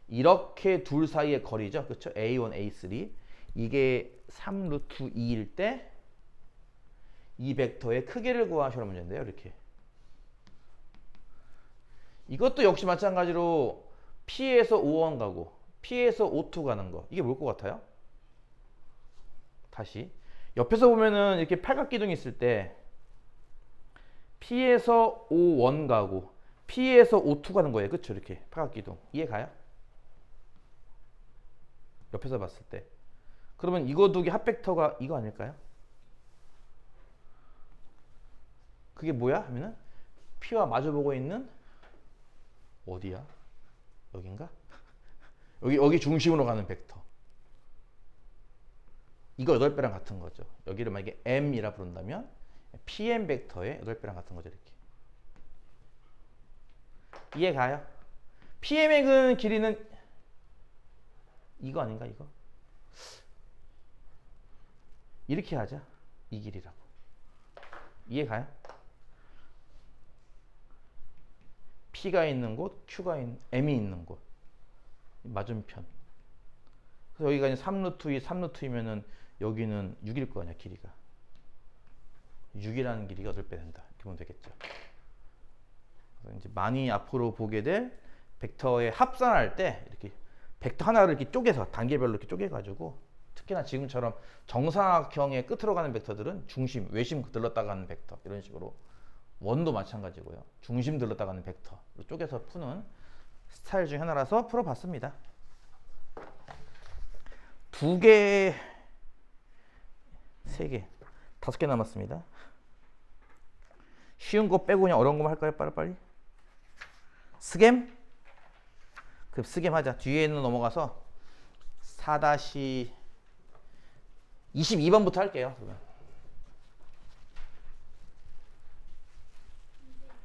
이렇게 둘 사이의 거리죠. 그렇죠? A1, A3 이게 3루트 2일 때 이 벡터의 크기를 구하시라는 문제인데요. 이렇게 이것도 역시 마찬가지로 P에서 O1 가고 P에서 O2 가는 거 이게 뭘 것 같아요? 다시 옆에서 보면은 이렇게 팔각기둥이 있을 때 P에서 O1 가고 P에서 O2 가는 거예요. 그렇죠? 이렇게 팔각기둥 이해가요? 옆에서 봤을 때 그러면 이거 두 개 합벡터가 이거 아닐까요? 그게 뭐야? 하면은 P와 마주보고 있는 어디야? 여긴가? 여기 중심으로 가는 벡터. 이거 8배랑 같은 거죠. 여기를 만약에 M이라 부른다면 PM 벡터의 8배랑 같은 거죠. 이렇게. 이해가요? PM의 길이는 이거 아닌가? 이거? 이렇게 하자. 이 길이라고. 이해가요? P가 있는 곳, M이 있는 곳. 맞은편. 그래서 여기가 이제 3루트 2, 3루트 2면은 여기는 6일 거 아니야, 길이가. 6이라는 길이가 8배 된다. 이렇게 보면 되겠죠. 그래서 이제 많이 앞으로 보게 될 벡터의 합산할 때 이렇게 벡터 하나를 이렇게 쪼개서 단계별로 이렇게 쪼개가지고 특히나 지금처럼 정사각형의 끝으로 가는 벡터들은 중심, 외심 들렀다 가는 벡터 이런 식으로 원도 마찬가지고요. 중심 들렀다 가는 벡터로 쪼개서 푸는 스타일 중 하나라서 풀어봤습니다. 2개, 3개. 5개 남았습니다. 쉬운 거 빼고 그냥 어려운 거만 할까요? 빨리빨리. 스겜? 그럼 스겜 하자. 뒤에 있는 넘어가서 4-22번부터 할게요.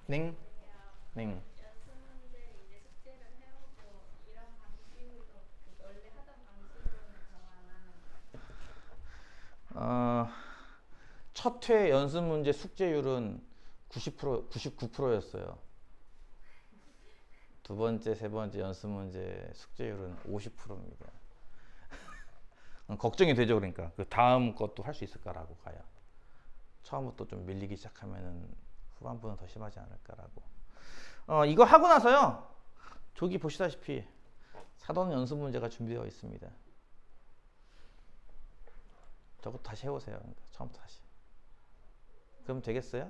넹. 넹. 첫 회 연습 문제 숙제율은 90%, 99%였어요. 두 번째, 세 번째 연습 문제 숙제율은 50%입니다. 걱정이 되죠, 그러니까. 그 다음 것도 할 수 있을까라고 가요. 처음부터 좀 밀리기 시작하면은 후반부는 더 심하지 않을까라고. 이거 하고 나서요. 저기 보시다시피 사전 연습 문제가 준비되어 있습니다. 저거 다시 해보세요. 그러니까 처음부터 다시. 그럼 되겠어요?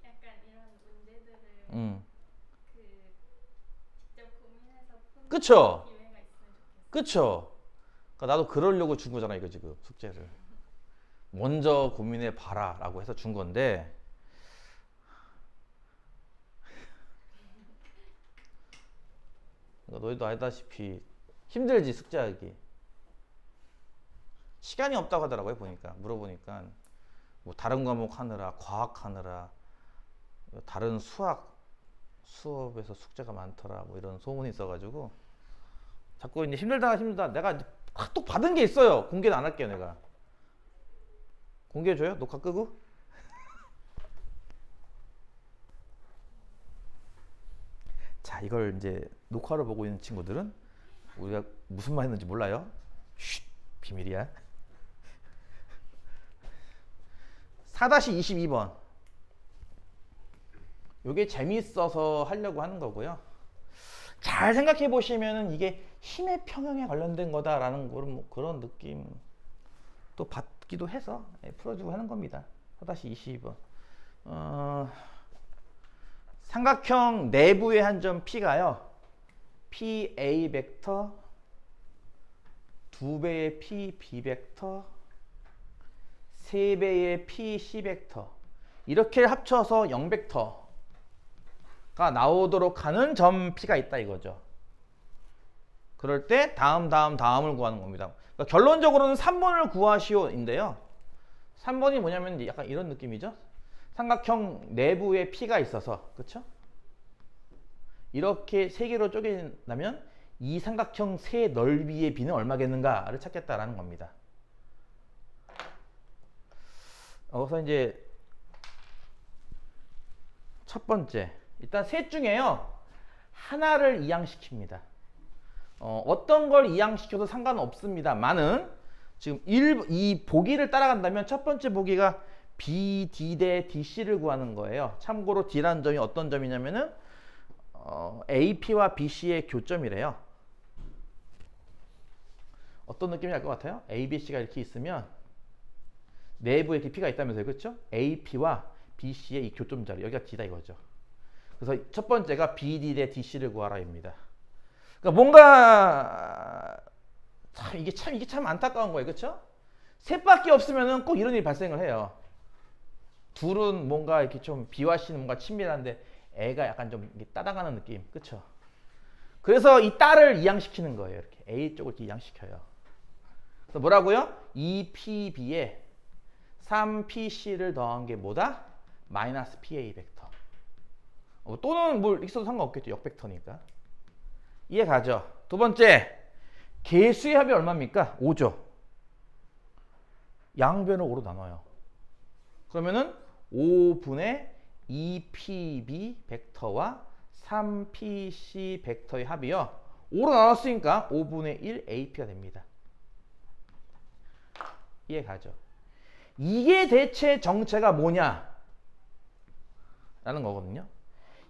약간 이런 문제들을 직접 고민해서 푸는 그쵸? 기회가 있으면 좋겠어요. 그쵸? 그러니까 나도 그러려고 준 거잖아, 이거 지금 숙제를. 먼저 고민해 봐라 라고 해서 준 건데, 그러니까 너희도 알다시피 힘들지, 숙제하기. 시간이 없다고 하더라고요, 보니까. 물어보니까. 뭐 다른 과목 하느라, 과학 하느라, 다른 수업에서 숙제가 많더라, 뭐 이런 소문이 있어가지고 자꾸 이제 힘들다. 내가 또 받은 게 있어요. 공개는 안 할게요, 내가. 공개해줘요? 녹화 끄고? 자, 이걸 이제 녹화를 보고 있는 친구들은 우리가 무슨 말 했는지 몰라요? 쉿, 비밀이야. 4-22번. 이게 재미있어서 하려고 하는 거고요. 잘 생각해 보시면은 이게 힘의 평형에 관련된 거다라는 뭐 그런 느낌 또 받기도 해서 풀어주고 하는 겁니다. 4-22번. 삼각형 내부의 한 점 P가요. PA 벡터 2배의 PB 벡터 3배의 PC 벡터 이렇게 합쳐서 0벡터가 나오도록 하는 점 P가 있다 이거죠. 그럴 때 다음을 구하는 겁니다. 그러니까 결론적으로는 3번을 구하시오인데요. 3번이 뭐냐면 약간 이런 느낌이죠. 삼각형 내부에 P가 있어서, 그렇죠? 이렇게 세 개로 쪼개진다면 이 삼각형 세 넓이의 B는 얼마겠는가를 찾겠다라는 겁니다. 그래서 이제 첫 번째, 일단 셋 중에요 하나를 이항시킵니다. 어떤 걸 이항시켜도 상관없습니다만은 지금 이 보기를 따라간다면 첫 번째 보기가 BD 대 DC를 구하는 거예요. 참고로 D라는 점이 어떤 점이냐면은 AP와 BC의 교점이래요. 어떤 느낌이 날 것 같아요? ABC가 이렇게 있으면 내부에 이렇게 P가 있다면서요, 그렇죠? AP와 BC의 이 교점 자리, 여기가 D다 이거죠. 그래서 첫 번째가 BD 대 DC를 구하라입니다. 그러니까 뭔가 이게 참 안타까운 거예요, 그렇죠? 셋밖에 없으면은 꼭 이런 일이 발생을 해요. 둘은 뭔가 이렇게 좀 B와 C는 뭔가 친밀한데 애가 약간 좀 따라가는 느낌, 그렇죠? 그래서 이 딸을 이항시키는 거예요, 이렇게 A 쪽을 이렇게 이항시켜요. 그래서 뭐라고요? 2PB에 3PC를 더한 게 뭐다? 마이너스 PA 벡터. 또는 뭘 있어도 상관없겠죠, 역벡터니까. 이해 가죠? 두 번째, 개수의 합이 얼마입니까? 5죠. 양변을 5로 나눠요. 그러면은 5분의 2PB 벡터와 3PC 벡터의 합이요. 5로 나눴으니까 5분의 1 AP가 됩니다. 이해 가죠? 이게 대체 정체가 뭐냐? 라는 거거든요.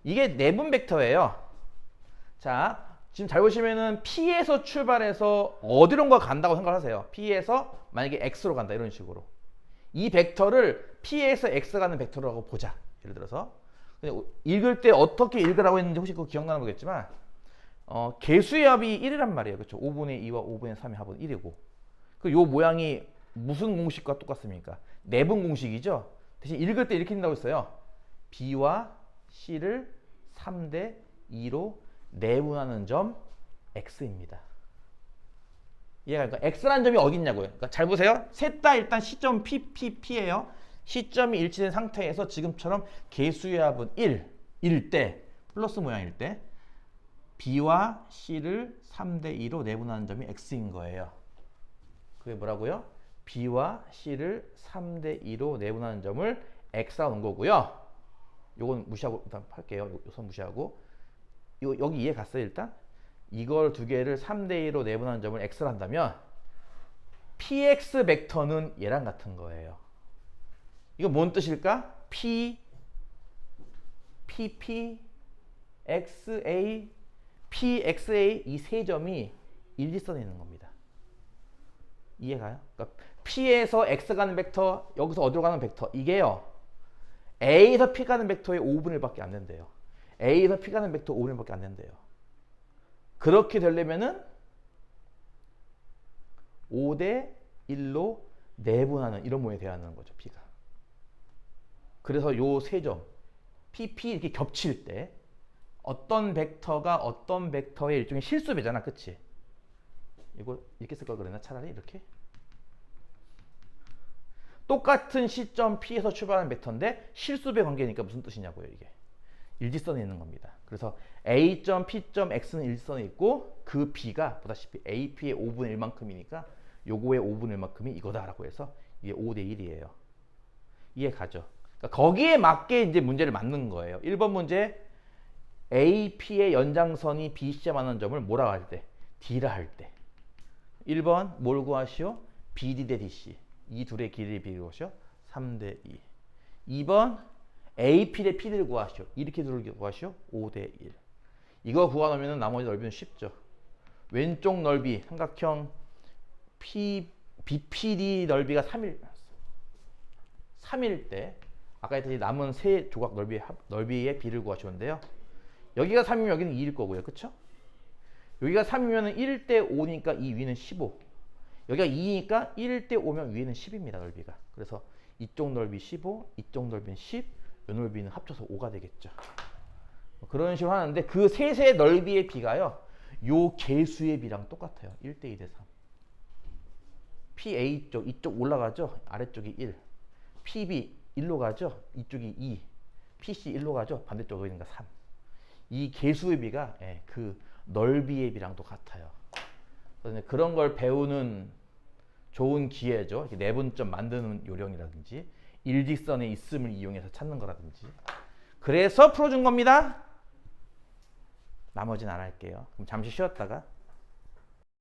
이게 내분 벡터예요. 자, 지금 잘 보시면은 P에서 출발해서 어디론가 간다고 생각하세요. P에서 만약에 X로 간다 이런 식으로. 이 벡터를 P에서 X 가는 벡터라고 보자. 예를 들어서 읽을 때 어떻게 읽으라고 했는지 혹시 그거 기억나는 거겠지만 개수의 합이 1이란 말이에요. 그렇죠? 5분의 2와 5분의 3의 합은 1이고 그 요 모양이 무슨 공식과 똑같습니까? 내분 공식이죠. 대신 읽을 때 이렇게 된다고 했어요. B와 C를 3대 2로 내분하는 점 X입니다. 이해가 그러니까 X라는 점이 어디 있냐고요. 그러니까 잘 보세요. 셋 다 일단 시점 P예요. 시점이 일치된 상태에서 지금처럼 개수의 합은 1일 때 플러스 모양일 때 B와 C를 3대 2로 내분하는 점이 X인 거예요. 그게 뭐라고요? B와 C를 3대 2로 내분하는 점을 X라고 놓은 거고요. 요건 무시하고 일단 할게요. 요선 무시하고 여기 이해 갔어요 일단? 이걸 두 개를 3대 2로 내분하는 점을 X로 한다면 PX 벡터는 얘랑 같은 거예요. 이거 뭔 뜻일까? PP, XA, PXA 이 세 점이 일직선에 있는 겁니다. 이해가요? 그러니까 P에서 X 가는 벡터, 여기서 어디로 가는 벡터 이게요. A에서 P 가는 벡터의 5분의 1밖에 안 된대요. A에서 P 가는 벡터 5분의 1밖에 안 된대요. 그렇게 되려면은 5대 1로 내분하는 이런 모양이 돼야 하는 거죠. P가. 그래서 요 세 점 PP 이렇게 겹칠 때 어떤 벡터가 어떤 벡터의 일종의 실수배잖아. 그치? 이거 이렇게 쓸 걸 그랬나? 차라리 이렇게 똑같은 시점 P에서 출발하는 벡터인데 실수배 관계니까 무슨 뜻이냐고요. 이게 일직선에 있는 겁니다. 그래서 A.P.X는 일직선에 있고 그 B가 보다시피 AP의 5분의 1만큼이니까 요거의 5분의 1만큼이 이거다라고 해서 이게 5대 1이에요. 이해 가죠? 그러니까 거기에 맞게 이제 문제를 맞는 거예요. 1번 문제 AP의 연장선이 BC에 맞는 점을 뭐라고 할 때? D라 할 때. 1번 뭘 구하시오? BD 대 DC. 이 둘의 길이의 비를 구하시오. 3대 2. 2번 AP 대 PD를 구하시오. 이렇게 둘을 구하시오. 5대 1. 이거 구하놓으면 나머지 넓이는 쉽죠. 왼쪽 넓이 삼각형 BPD 넓이가 3일 때 아까 했듯이 남은 세 조각 넓이의 비를 구하시는데요. 여기가 3이면 여기는 2일 거고요. 그쵸? 여기가 3이면 1대 5니까 이 위는 15. 여기가 2니까 1대 5면 위에는 10입니다. 넓이가. 그래서 이쪽 넓이 15, 이쪽 넓이는 10, 이 넓이는 합쳐서 5가 되겠죠. 그런 식으로 하는데 그 셋의 넓이의 비가요. 요 개수의 비랑 똑같아요. 1대 2대 3. PA 쪽 이쪽 올라가죠. 아래쪽이 1. PB 1로 가죠. 이쪽이 2. PC 1로 가죠. 반대쪽으로 있는 거 3. 이 개수의 비가 그 넓이의 비랑 똑같아요. 그래서 그런 걸 배우는 좋은 기회죠. 내분점 만드는 요령이라든지 일직선의 있음을 이용해서 찾는 거라든지. 그래서 풀어준 겁니다. 나머지는 안 할게요. 그럼 잠시 쉬었다가